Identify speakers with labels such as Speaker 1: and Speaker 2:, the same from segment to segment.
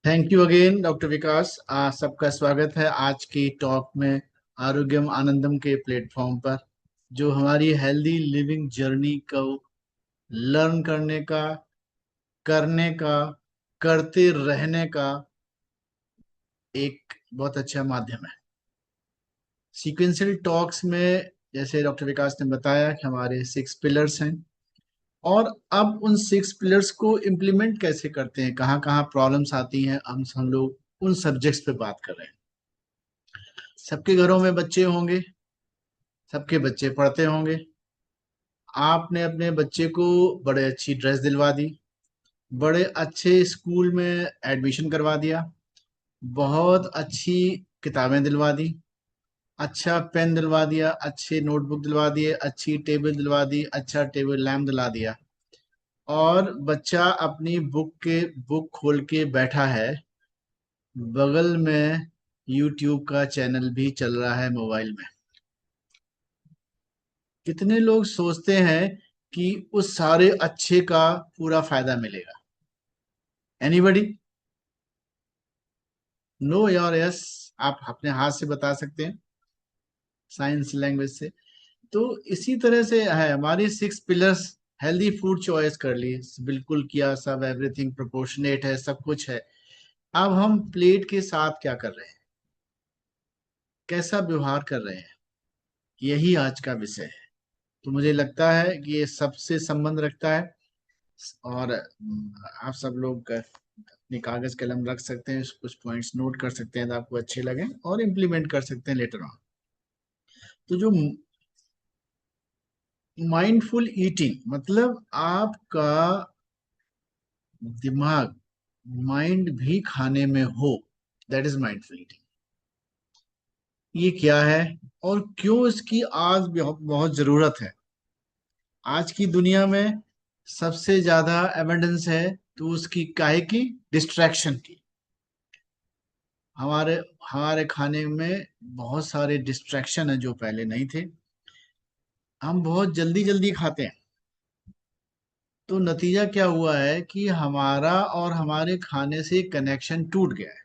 Speaker 1: Thank you again doctor विकास। सबका स्वागत है आज की टॉक में आरोग्यम आनंदम के प्लेटफॉर्म पर, जो हमारी हेल्दी लिविंग जर्नी को लर्न करने का, करने का, करते रहने का एक बहुत अच्छा माध्यम है। सीक्वेंशियल टॉक्स में जैसे डॉक्टर विकास ने बताया कि हमारे 6 पिलर्स हैं, और अब उन 6 पिलर्स को इम्प्लीमेंट कैसे करते हैं, कहाँ कहाँ प्रॉब्लम्स आती हैं, हम लोग उन सब्जेक्ट्स पे बात कर रहे हैं। सबके घरों में बच्चे होंगे, सबके बच्चे पढ़ते होंगे। आपने अपने बच्चे को बड़े अच्छी ड्रेस दिलवा दी, बड़े अच्छे स्कूल में एडमिशन करवा दिया, बहुत अच्छी किताबें दिलवा दी, अच्छा पेन दिलवा दिया, अच्छे नोटबुक दिलवा दिए, अच्छी टेबल दिलवा दी, अच्छा टेबल लैम्प दिला दिया, और बच्चा अपनी बुक खोल के बैठा है। बगल में यूट्यूब का चैनल भी चल रहा है मोबाइल में। कितने लोग सोचते हैं कि उस सारे अच्छे का पूरा फायदा मिलेगा? एनीबडी? नो और यस? आप अपने हाथ से बता सकते हैं, साइंस लैंग्वेज से। तो इसी तरह से है हमारी 6 पिलर्स। हेल्दी फूड चॉइस कर ली, बिल्कुल किया, सब एवरीथिंग प्रोपोर्शनेट है, सब कुछ है। अब हम प्लेट के साथ क्या कर रहे हैं, कैसा व्यवहार कर रहे हैं, यही आज का विषय है। तो मुझे लगता है कि ये सबसे संबंध रखता है। और आप सब लोग अपनी कागज कलम रख सकते हैं, कुछ पॉइंट्स नोट कर सकते हैं तो आपको अच्छे लगे, और इम्प्लीमेंट कर सकते हैं लेटर ऑन। तो जो माइंडफुल ईटिंग मतलब आपका दिमाग, माइंड भी खाने में हो, दैट इज माइंडफुल ईटिंग। ये क्या है और क्यों इसकी आज बहुत बहुत जरूरत है? आज की दुनिया में सबसे ज्यादा एविडेंस है तो उसकी काहे की? डिस्ट्रैक्शन की। हमारे हमारे खाने में बहुत सारे डिस्ट्रैक्शन है जो पहले नहीं थे। हम बहुत जल्दी जल्दी खाते हैं, तो नतीजा क्या हुआ है कि हमारा और हमारे खाने से कनेक्शन टूट गया है।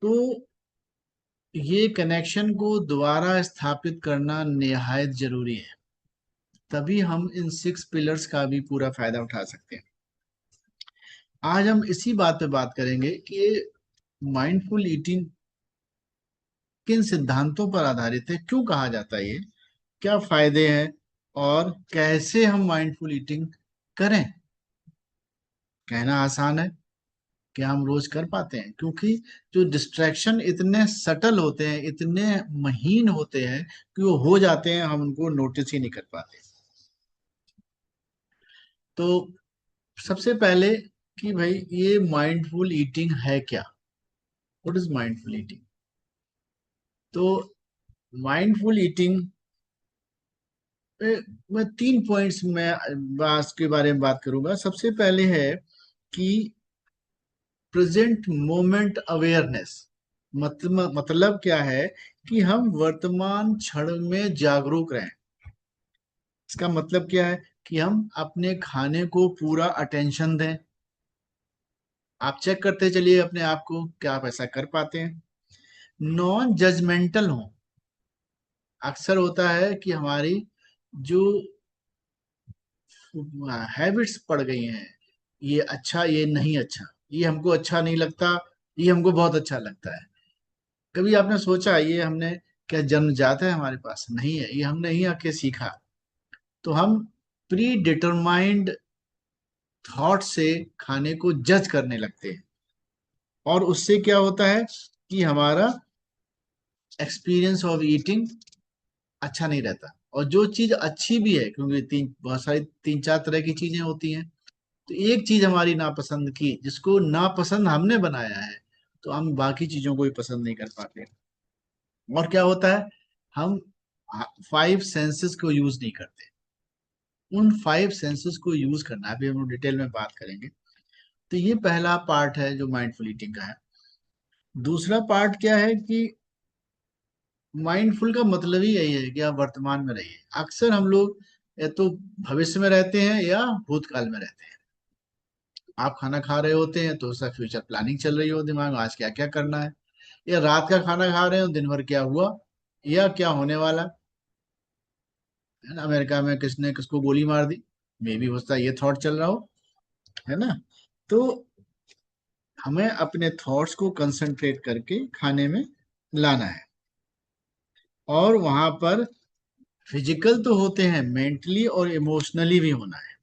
Speaker 1: तो ये कनेक्शन को दोबारा स्थापित करना निहायत जरूरी है, तभी हम इन 6 पिलर्स का भी पूरा फायदा उठा सकते हैं। आज हम इसी बात पे बात करेंगे कि माइंडफुल ईटिंग किन सिद्धांतों पर आधारित है, क्यों कहा जाता है ये, क्या फायदे हैं, और कैसे हम माइंडफुल ईटिंग करें। कहना आसान है, क्या हम रोज कर पाते हैं? क्योंकि जो डिस्ट्रैक्शन इतने सटल होते हैं, इतने महीन होते हैं कि वो हो जाते हैं, हम उनको नोटिस ही नहीं कर पाते। तो सबसे पहले कि भाई ये माइंडफुल ईटिंग है क्या? What is mindful eating? तो माइंडफुल ईटिंग मैं 3 पॉइंट्स में बात के बारे में बात करूंगा। सबसे पहले है कि प्रेजेंट मोमेंट अवेयरनेस। मतलब क्या है कि हम वर्तमान क्षण में जागरूक रहें। इसका मतलब क्या है कि हम अपने खाने को पूरा अटेंशन दें। आप चेक करते चलिए अपने आप को, क्या आप ऐसा कर पाते हैं? नॉन जजमेंटल हो। अक्सर होता है कि हमारी जो हैबिट्स पड़ गई हैं, ये अच्छा, ये नहीं अच्छा, ये हमको अच्छा नहीं लगता, ये हमको बहुत अच्छा लगता है। कभी आपने सोचा ये हमने क्या जन्मजात है हमारे पास? नहीं है, ये हमने ही आके सीखा। तो हम प्री डिटरमाइंड थॉट से खाने को जज करने लगते हैं, और उससे क्या होता है कि हमारा एक्सपीरियंस ऑफ ईटिंग अच्छा नहीं रहता। और जो चीज अच्छी भी है, क्योंकि बहुत सारी 3 4 तरह की चीजें होती हैं, तो एक चीज हमारी नापसंद की, जिसको नापसंद हमने बनाया है, तो हम बाकी चीजों को भी पसंद नहीं कर पाते। और क्या होता है, हम 5 सेंसेस को यूज नहीं करते। उन 5 सेंसेस को यूज करना अभी हम लोग डिटेल में बात करेंगे। तो ये पहला पार्ट है जो माइंडफुल ईटिंग का है। दूसरा पार्ट क्या है कि माइंडफुल का मतलब ही यही है कि आप वर्तमान में रहिए। अक्सर हम लोग या तो भविष्य में रहते हैं या भूतकाल में रहते हैं। आप खाना खा रहे होते हैं तो उसका फ्यूचर प्लानिंग चल रही हो दिमाग में, आज क्या क्या करना है, या रात का खाना खा रहे हो दिन भर क्या हुआ या क्या होने वाला है ना, अमेरिका में किसने किसको गोली मार दी, मे भी हो सकता है ये थॉट चल रहा हो, है ना। तो हमें अपने थॉट्स को कंसंट्रेट करके खाने में लाना है, और वहां पर फिजिकल तो होते हैं, मेंटली और इमोशनली भी होना है।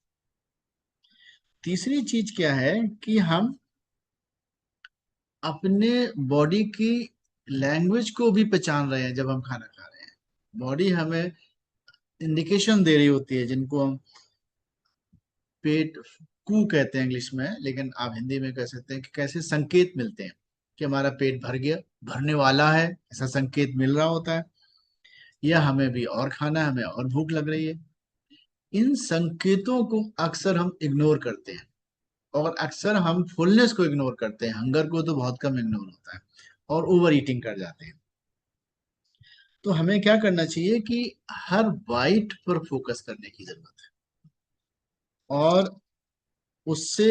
Speaker 1: तीसरी चीज क्या है कि हम अपने बॉडी की लैंग्वेज को भी पहचान रहे हैं। जब हम खाना खा रहे हैं, बॉडी हमें इंडिकेशन दे रही होती है, जिनको हम पेट कू कहते हैं इंग्लिश में, लेकिन आप हिंदी में कह सकते हैं कि कैसे संकेत मिलते हैं कि हमारा पेट भर गया, भरने वाला है, ऐसा संकेत मिल रहा होता है, या हमें भी और खाना है, हमें और भूख लग रही है। इन संकेतों को अक्सर हम इग्नोर करते हैं, और अक्सर हम फुलनेस को इग्नोर करते हैं, हंगर को तो बहुत कम इग्नोर होता है, और ओवर ईटिंग कर जाते हैं। तो हमें क्या करना चाहिए कि हर बाइट पर फोकस करने की जरूरत है, और उससे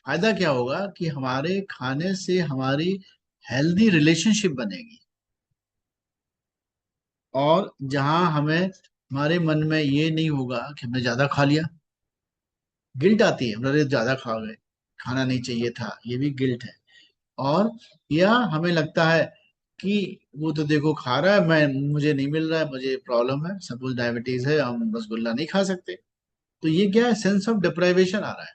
Speaker 1: फायदा क्या होगा कि हमारे खाने से हमारी हेल्दी रिलेशनशिप बनेगी, और जहां हमें हमारे मन में ये नहीं होगा कि हमने ज्यादा खा लिया, गिल्ट आती है, अरे ज्यादा खा गए, खाना नहीं चाहिए था, ये भी गिल्ट है। और या हमें लगता है कि वो तो देखो खा रहा है, मैं मुझे नहीं मिल रहा है, मुझे प्रॉब्लम है, सपोज डायबिटीज है, हम रसगुल्ला नहीं खा सकते। तो ये क्या है, सेंस ऑफ डिप्राइवेशन आ रहा है।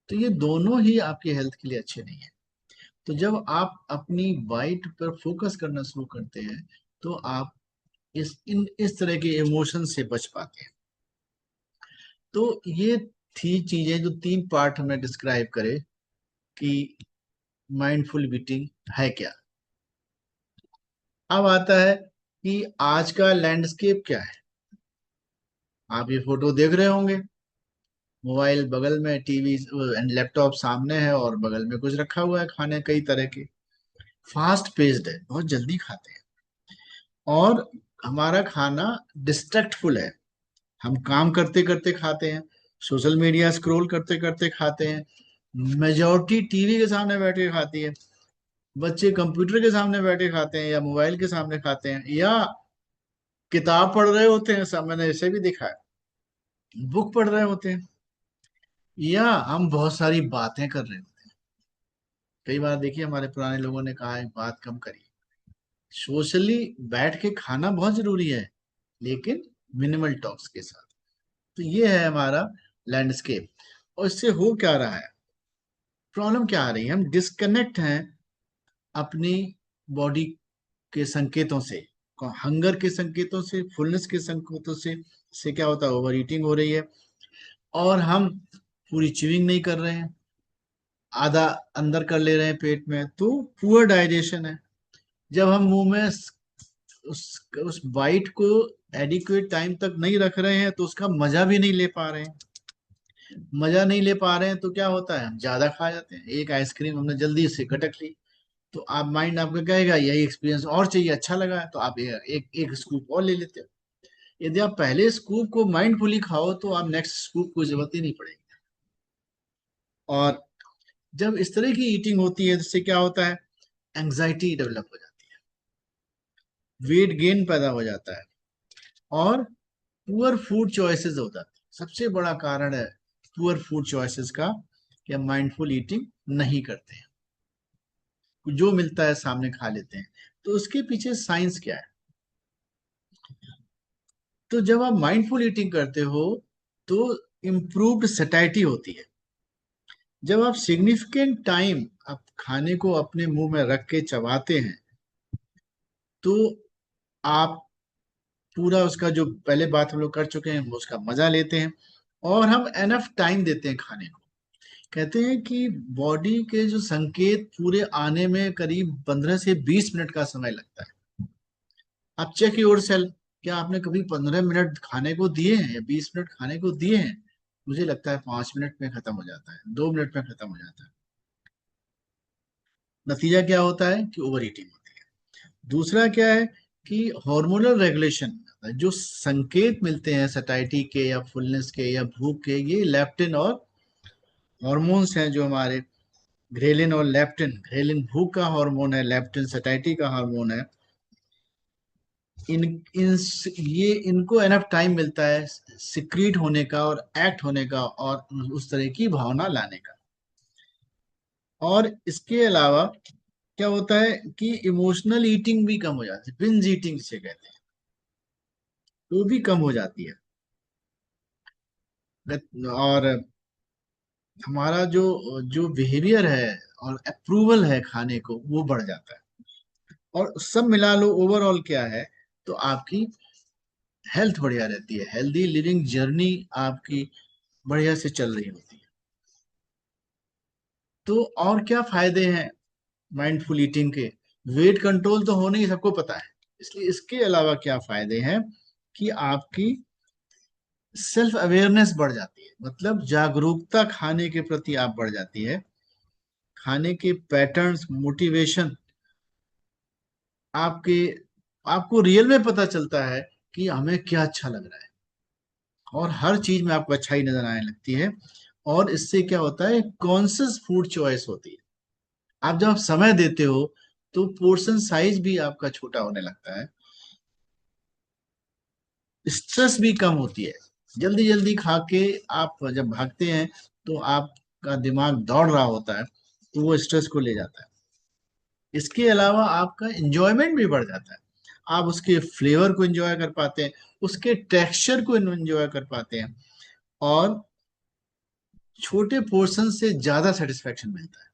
Speaker 1: तो ये दोनों ही आपकी हेल्थ के लिए अच्छे नहीं है। तो जब आप अपनी बाइट पर फोकस करना शुरू करते हैं, तो आप इस तरह के इमोशन से बच पाते हैं। तो ये थी चीजें जो तीन पार्ट हमने डिस्क्राइब करे कि माइंडफुल ईटिंग है क्या। अब आता है कि आज का लैंडस्केप क्या है। आप ये फोटो देख रहे होंगे, मोबाइल बगल में, टीवी एंड लैपटॉप सामने है, और बगल में कुछ रखा हुआ है खाने कई तरह के। फास्ट पेस्ड है, बहुत जल्दी खाते हैं, और हमारा खाना डिस्ट्रैक्टफुल है। हम काम करते करते खाते हैं, सोशल मीडिया स्क्रॉल करते करते खाते हैं, मेजोरिटी टीवी के सामने बैठे खाती है, बच्चे कंप्यूटर के सामने बैठे खाते हैं, या मोबाइल के सामने खाते हैं, या किताब पढ़ रहे होते हैं, सब मैंने ऐसे भी देखा है, बुक पढ़ रहे होते हैं, या हम बहुत सारी बातें कर रहे होते हैं। कई बार देखिए, हमारे पुराने लोगों ने कहा है बात कम करिए। सोशली बैठ के खाना बहुत जरूरी है, लेकिन मिनिमल टॉक्स के साथ। तो ये है हमारा लैंडस्केप। और इससे हो क्या रहा है, प्रॉब्लम क्या आ रही है, हम डिस्कनेक्ट हैं अपनी बॉडी के संकेतों से, हंगर के संकेतों से, फुलनेस के संकेतों से क्या होता है, ओवर ईटिंग हो रही है, और हम पूरी च्यूइंग नहीं कर रहे हैं, आधा अंदर कर ले रहे हैं पेट में, तो पुअर डाइजेशन है। जब हम मुंह में उस बाइट को एडिक्वेट टाइम तक नहीं रख रहे हैं, तो उसका मजा भी नहीं ले पा रहे हैं। मजा नहीं ले पा रहे हैं तो क्या होता है, हम ज्यादा खा जाते हैं। एक आइसक्रीम हमने जल्दी से गटक ली, तो आप माइंड आपका कहेगा यही एक्सपीरियंस और चाहिए, अच्छा लगा है, तो आप एक एक स्कूप और ले लेते हो। यदि आप पहले स्कूप को माइंडफुली खाओ, तो आप नेक्स्ट स्कूप को जरूरत ही नहीं पड़ेगी। और जब इस तरह की ईटिंग होती है, जिससे क्या होता है, एंग्जाइटी डेवलप हो जाती है, वेट गेन पैदा हो जाता है, और पुअर फूड चॉइसेस हो जाती है। सबसे बड़ा कारण है पुअर फूड चॉइसेस का, कि हम माइंडफुल ईटिंग नहीं करते हैं, जो मिलता है सामने खा लेते हैं। तो उसके पीछे साइंस क्या है। तो जब आप माइंडफुल ईटिंग करते हो, तो इम्प्रूव्ड सैटिस्फैक्शन होती है। जब आप सिग्निफिकेंट टाइम आप खाने को अपने मुंह में रख के चबाते हैं, तो आप पूरा उसका, जो पहले बात हम लोग कर चुके हैं, वो उसका मजा लेते हैं, और हम एनफ टाइम देते हैं खाने को। कहते हैं कि बॉडी के जो संकेत पूरे आने में करीब 15 से 20 मिनट का समय लगता है। आप चेक योर सेल्फ, क्या आपने कभी 15 मिनट खाने को दिए हैं, या 20 मिनट खाने को दिए हैं। मुझे लगता है 5 मिनट में खत्म हो जाता है, 2 मिनट में खत्म हो जाता है। नतीजा क्या होता है कि ओवर ईटिंग होती है। दूसरा क्या है कि हार्मोनल रेगुलेशन, जो संकेत मिलते हैं सटाइटी के, या फुलनेस के, या भूख के, ये लेप्टिन और हॉर्मोन्स हैं जो हमारे ग्रेलिन और लेप्टिन, ग्रेलिन भूख का हार्मोन है, लेप्टिन सैटिस्फैक्शन का हार्मोन है, इन इन ये इनको एनफ टाइम मिलता है सिक्रीट होने का और एक्ट होने का और उस तरह की भावना लाने का। और इसके अलावा क्या होता है कि इमोशनल ईटिंग भी कम हो जाती है, बिंज ईटिंग जिसे कहते हैं, वो भी कम हो जाती है। और हमारा जो जो बिहेवियर है और अप्रूवल है खाने को, वो बढ़ जाता है। और सब मिला लो ओवरऑल क्या है, तो आपकी हेल्थ बढ़िया रहती है, हेल्दी लिविंग जर्नी आपकी बढ़िया से चल रही होती है। तो और क्या फायदे हैं माइंडफुल ईटिंग के? वेट कंट्रोल तो होने ही सबको पता है, इसलिए इसके अलावा क्या फायदे हैं कि आपकी सेल्फ अवेयरनेस बढ़ जाती है, मतलब जागरूकता खाने के प्रति आप बढ़ जाती है, खाने के पैटर्न्स, मोटिवेशन आपके, आपको रियल में पता चलता है कि हमें क्या अच्छा लग रहा है, और हर चीज में आपको अच्छाई नजर आने लगती है। और इससे क्या होता है, कॉन्शियस फूड चॉइस होती है। आप जब आप समय देते हो तो पोर्शन साइज भी आपका छोटा होने लगता है, स्ट्रेस भी कम होती है। जल्दी जल्दी खा के आप जब भागते हैं तो आपका दिमाग दौड़ रहा होता है, तो वो स्ट्रेस को ले जाता है। इसके अलावा आपका इंजॉयमेंट भी बढ़ जाता है, आप उसके फ्लेवर को एंजॉय कर पाते हैं, उसके टेक्सचर को एंजॉय कर पाते हैं, और छोटे पोर्शन से ज्यादा सेटिस्फेक्शन मिलता है।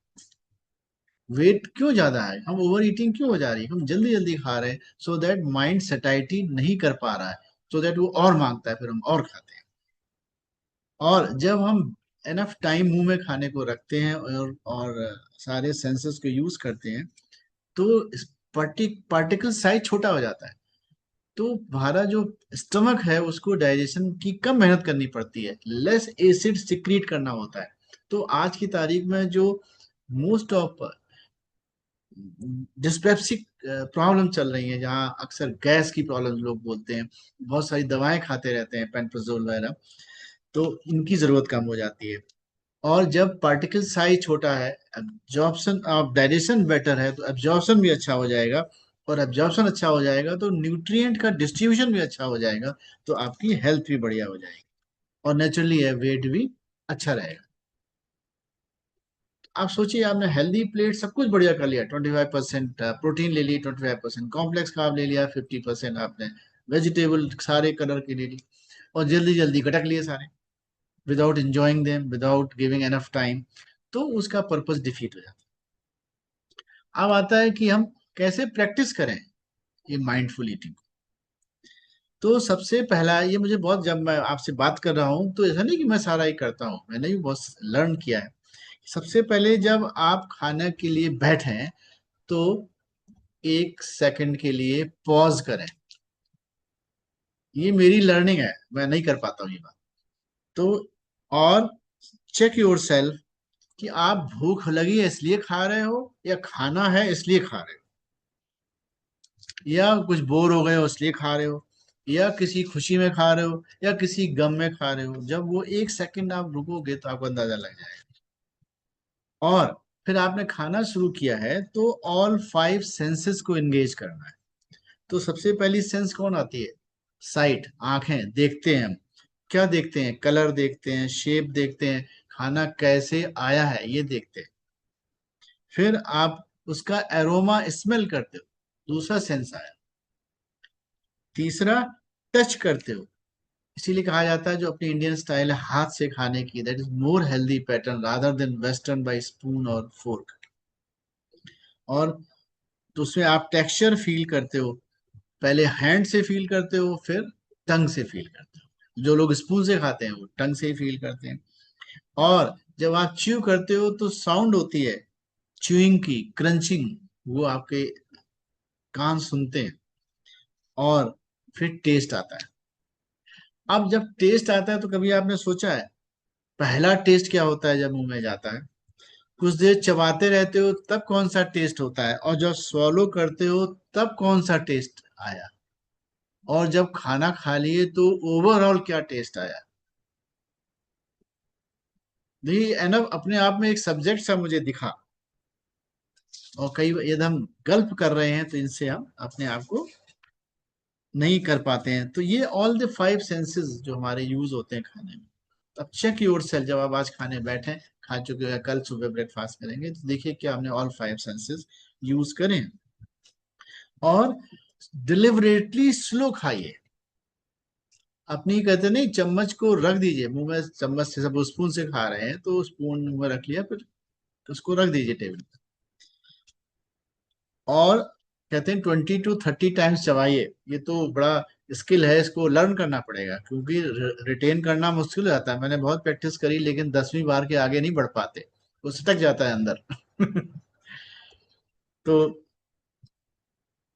Speaker 1: वेट क्यों ज्यादा है, हम ओवर ईटिंग क्यों हो जा रही है, हम जल्दी जल्दी खा रहे हैं, सो दैट माइंड सटाइटी नहीं कर पा रहा है, सो दैट वो और मांगता है, फिर हम और खाते हैं। और जब हम एनफ टाइम मुंह में खाने को रखते हैं और सारे सेंसेस को यूज करते हैं, तो पार्टिकल साइज छोटा हो जाता है, तो हमारा जो स्टमक है उसको डाइजेशन की कम मेहनत करनी पड़ती है, लेस एसिड सिक्रीट करना होता है। तो आज की तारीख में जो मोस्ट ऑफ डिस्पेप्सिक प्रॉब्लम चल रही है, जहाँ अक्सर गैस की प्रॉब्लम लोग बोलते हैं, बहुत सारी दवाएं खाते रहते हैं, पेंटोजोल वगैरह, तो इनकी जरूरत कम हो जाती है। और जब पार्टिकल साइज छोटा है, एब्जॉर्प्शन ऑफ डाइजेशन बेटर है, तो एब्जॉर्प्शन भी अच्छा हो जाएगा, और एब्जॉर्प्शन अच्छा हो जाएगा तो न्यूट्रिएंट का डिस्ट्रीब्यूशन भी अच्छा हो जाएगा, तो आपकी हेल्थ भी बढ़िया हो जाएगी, और नेचुरली है वेट भी अच्छा रहेगा। आप सोचिए, आपने हेल्दी प्लेट सब कुछ बढ़िया कर लिया, 25% प्रोटीन ले ली, 25% कॉम्प्लेक्स कार्ब ले लिया, 50% आपने वेजिटेबल सारे कलर के ले ली, और जल्दी जल्दी गटक लिए सारे, without enjoying them, without giving enough time, तो उसका पर्पस डिफीट हो जाता है। अब आता है कि हम कैसे प्रैक्टिस करें ये माइंडफुल ईटिंग। तो सबसे पहला ये, मुझे बहुत, जब मैं आपसे बात कर रहा हूँ तो ऐसा नहीं कि मैं सारा ही करता हूँ, मैंने भी बहुत लर्न किया है। सबसे पहले जब आप खाने के लिए बैठे तो 1 सेकंड के लिए पॉज करें, ये मेरी लर्निंग है, मैं नहीं कर पाता हूँ ये बात। तो और चेक योर सेल्फ कि आप भूख लगी है इसलिए खा रहे हो, या खाना है इसलिए खा रहे हो, या कुछ बोर हो गए हो इसलिए खा रहे हो, या किसी खुशी में खा रहे हो, या किसी गम में खा रहे हो। जब वो 1 सेकंड आप रुकोगे तो आपको अंदाजा लग जाएगा। और फिर आपने खाना शुरू किया है तो ऑल 5 सेंसेस को एंगेज करना है। तो सबसे पहली सेंस कौन आती है? साइट, आंखें, देखते हैं हम, क्या देखते हैं, कलर देखते हैं, शेप देखते हैं, खाना कैसे आया है ये देखते हैं। फिर आप उसका एरोमा स्मेल करते हो, दूसरा सेंस आया। तीसरा, टच करते हो, इसीलिए कहा जाता है जो अपनी इंडियन स्टाइल है हाथ से खाने की, that is more healthy pattern rather than western by spoon और फोर्क। और तो उसमें आप टेक्सचर फील करते हो, पहले हैंड से फील करते हो, फिर टंग से फील करते हो। जो लोग स्पून से खाते हैं वो टंग से ही फील करते हैं। और जब आप च्यू करते हो तो साउंड होती है च्यूइंग की, क्रंचिंग, वो आपके कान सुनते हैं। और फिर टेस्ट आता है। अब जब टेस्ट आता है तो कभी आपने सोचा है पहला टेस्ट क्या होता है जब मुंह में जाता है? कुछ देर चबाते रहते हो तब कौन सा टेस्ट होता है, और जब स्वॉलो करते हो तब कौन सा टेस्ट आया, और जब खाना खा लिए तो ओवरऑल क्या टेस्ट आया? देखिए एनफ अपने आप में एक सब्जेक्ट सा मुझे दिखा, और कई यदि हम गल्प कर रहे हैं तो इनसे हम अपने आप को नहीं कर पाते हैं। तो ये ऑल द फाइव सेंसेस जो हमारे यूज होते हैं खाने में। अब चेक योर सेल्फ, जब आप आज खाने बैठे, खा चुके हो या कल सुबह ब्रेकफास्ट करेंगे, तो देखिए क्या हमने ऑल फाइव सेंसेस यूज करें। और डिलिबरेटली स्लो खाइए। अपनी कहते नहीं, चम्मच को रख दीजिए मुंह में, चम्मच से सब स्पून से खा रहे हैं तो स्पून मुंह में रख लिया, फिर उसको रख दीजिए टेबल पे। और कहते हैं 20 to 30 टाइम्स चबाइए। ये तो बड़ा स्किल है, इसको लर्न करना पड़ेगा, क्योंकि रिटेन करना मुश्किल हो जाता है। मैंने बहुत प्रैक्टिस करी, लेकिन 10वीं बार के आगे नहीं बढ़ पाते, वो सटक जाता है अंदर। तो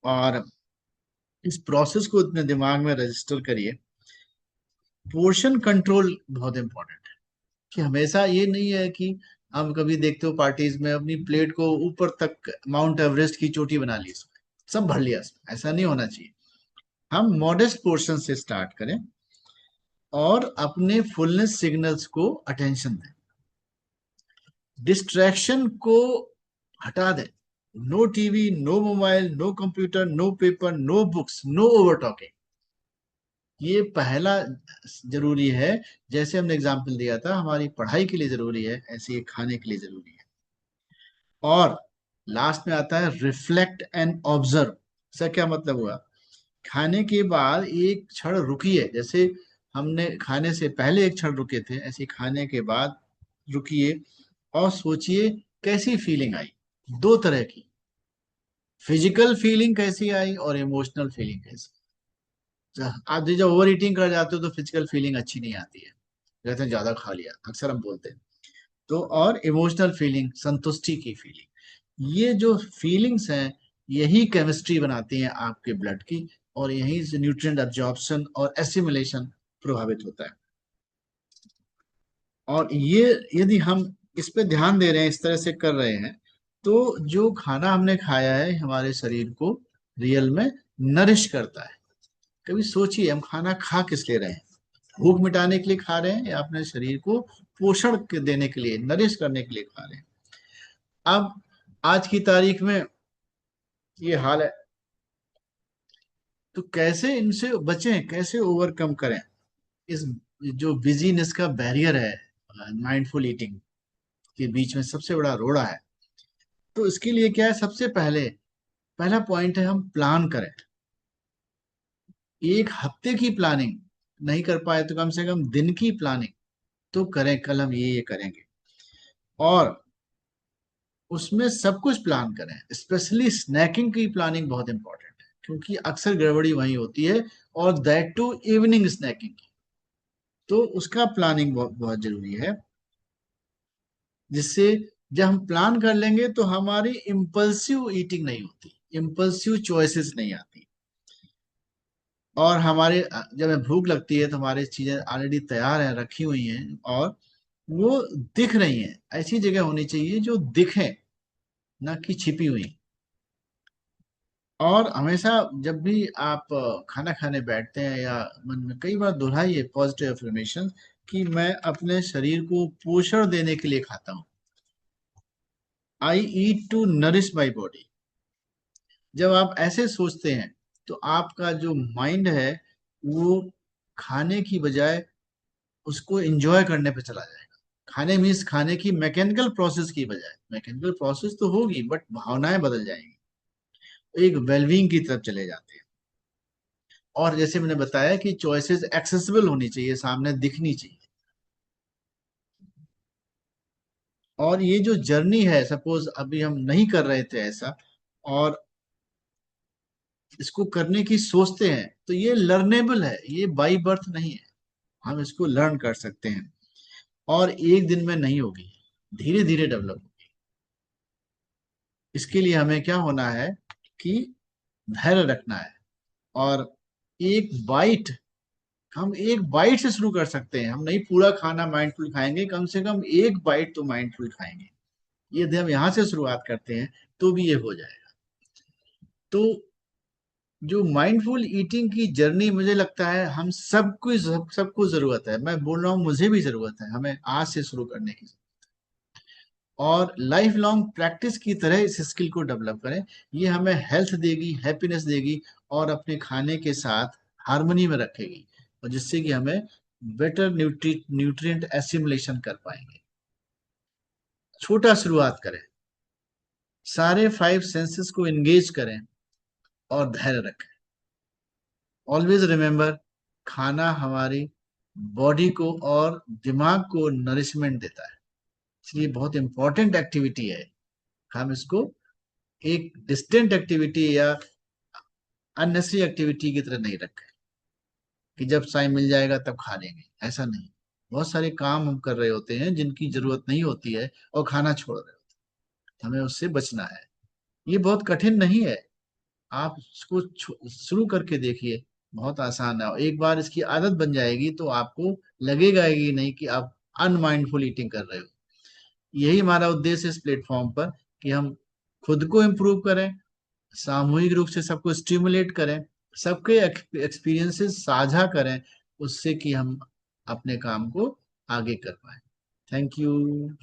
Speaker 1: और इस प्रोसेस को अपने दिमाग में रजिस्टर करिए। पोर्शन कंट्रोल बहुत इंपॉर्टेंट है, कि हमेशा ये नहीं है कि हम कभी देखते हो पार्टीज में अपनी प्लेट को ऊपर तक माउंट एवरेस्ट की चोटी बना ली, इसमें सब भर लिया, इसमें ऐसा नहीं होना चाहिए। हम मॉडेस्ट पोर्शन से स्टार्ट करें और अपने फुलनेस सिग्नल्स को अटेंशन दें। डिस्ट्रैक्शन को हटा दें। No TV, no mobile, no computer, no paper, no books, no over talking. ये पहला जरूरी है। जैसे हमने एग्जाम्पल दिया था, हमारी पढ़ाई के लिए जरूरी है, ऐसे ही खाने के लिए जरूरी है। और लास्ट में आता है रिफ्लेक्ट एंड ऑब्जर्व। इसका क्या मतलब हुआ? खाने के बाद एक क्षण रुकिए, जैसे हमने खाने से पहले एक क्षण रुके थे, ऐसे खाने के बाद रुकिए और सोचिए कैसी फीलिंग आई। दो तरह की, फिजिकल फीलिंग कैसी आई और इमोशनल फीलिंग कैसी। आप जब ओवर ईटिंग कर जाते हो तो फिजिकल फीलिंग अच्छी नहीं आती है, कहते हैं ज्यादा खा लिया, अक्सर हम बोलते हैं। तो और इमोशनल फीलिंग, संतुष्टि की फीलिंग, ये जो फीलिंग्स हैं, यही केमिस्ट्री बनाती हैं आपके ब्लड की, और यहीं से न्यूट्रिएंट एब्जॉर्प्शन और एसिमिलेशन प्रभावित होता है। और ये यदि हम इस पे ध्यान दे रहे हैं, इस तरह से कर रहे हैं, तो जो खाना हमने खाया है हमारे शरीर को रियल में नरिश करता है। कभी सोचिए, हम खाना खा किस लिए रहे हैं? भूख मिटाने के लिए खा रहे हैं या अपने शरीर को पोषण देने के लिए, नरिश करने के लिए खा रहे हैं? अब आज की तारीख में ये हाल है, तो कैसे इनसे बचें, कैसे ओवरकम करें इस जो बिजीनेस का बैरियर है माइंडफुल ईटिंग के बीच में, सबसे बड़ा रोड़ा है। तो इसके लिए क्या है? सबसे पहले पहला पॉइंट है, हम प्लान करें। एक हफ्ते की प्लानिंग नहीं कर पाए तो कम से कम दिन की प्लानिंग तो करें, कल हम ये करेंगे। और उसमें सब कुछ प्लान करें, स्पेशली स्नैकिंग की प्लानिंग बहुत इंपॉर्टेंट है, क्योंकि अक्सर गड़बड़ी वहीं होती है, और दैट टू इवनिंग स्नैकिंग की। तो उसका प्लानिंग बहुत बहुत जरूरी है, जिससे जब हम प्लान कर लेंगे तो हमारी इम्पल्सिव ईटिंग नहीं होती, इम्पल्सिव चॉइसेस नहीं आती। और हमारे जब हमें भूख लगती है तो हमारी चीजें ऑलरेडी तैयार हैं, रखी हुई हैं, और वो दिख रही हैं। ऐसी जगह होनी चाहिए जो दिखे, ना कि छिपी हुई। और हमेशा जब भी आप खाना खाने बैठते हैं, या मन में कई बार दोहराइए पॉजिटिव अफर्मेशन, कि मैं अपने शरीर को पोषण देने के लिए खाता हूँ। आई ईट टू नरिश माई बॉडी। जब आप ऐसे सोचते हैं तो आपका जो माइंड है वो खाने की बजाय उसको एंजॉय करने पे चला जाएगा। खाने मीन्स खाने की मैकेनिकल प्रोसेस की बजाय, मैकेनिकल प्रोसेस तो होगी बट भावनाएं बदल जाएंगी, एक वेलबींग की तरफ चले जाते हैं। और जैसे मैंने बताया कि चॉइसेस एक्सेसिबल होनी चाहिए, सामने दिखनी चाहिए। और ये जो जर्नी है, सपोज अभी हम नहीं कर रहे थे ऐसा, और इसको करने की सोचते हैं, तो ये लर्नेबल है, ये बाई बर्थ नहीं है। हम इसको लर्न कर सकते हैं, और एक दिन में नहीं होगी, धीरे धीरे डेवलप होगी। इसके लिए हमें क्या होना है कि धैर्य रखना है। और एक बाइट, हम एक बाइट से शुरू कर सकते हैं। हम नहीं पूरा खाना माइंडफुल खाएंगे, कम से कम एक बाइट तो माइंडफुल खाएंगे। यदि हम यहाँ से शुरुआत करते हैं तो भी ये हो जाएगा। तो जो माइंडफुल ईटिंग की जर्नी मुझे लगता है हम सबको जरूरत है। मैं बोल रहा हूँ मुझे भी जरूरत है, हमें आज से शुरू करने की। और लाइफ लॉन्ग प्रैक्टिस की तरह इस स्किल को डेवलप करें। ये हमें हेल्थ देगी, हैप्पीनेस देगी और अपने खाने के साथ हार्मनी में रखेगी, और जिससे कि हमें बेटर न्यूट्रिएंट एसिमुलेशन कर पाएंगे। छोटा शुरुआत करें, सारे 5 सेंसेस को एंगेज करें और धैर्य रखें। ऑलवेज रिमेम्बर, खाना हमारी बॉडी को और दिमाग को नरिशमेंट देता है, इसलिए बहुत इंपॉर्टेंट एक्टिविटी है। हम इसको एक डिस्टेंट एक्टिविटी या अननेसेसरी एक्टिविटी की तरह नहीं रखें कि जब टाइम मिल जाएगा तब खा लेंगे, ऐसा नहीं। बहुत सारे काम हम कर रहे होते हैं जिनकी जरूरत नहीं होती है और खाना छोड़ रहे होते हैं, हमें उससे बचना है। ये बहुत कठिन नहीं है, आप इसको शुरू करके देखिए, बहुत आसान है। और एक बार इसकी आदत बन जाएगी तो आपको लगेगा ही नहीं कि आप अनमाइंडफुल ईटिंग कर रहे हो। यही हमारा उद्देश्य है इस प्लेटफॉर्म पर, कि हम खुद को इम्प्रूव करें, सामूहिक रूप से सबको स्टिमुलेट करें, सबके एक्सपीरियंसेस साझा करें, उससे कि हम अपने काम को आगे कर पाए। Thank you.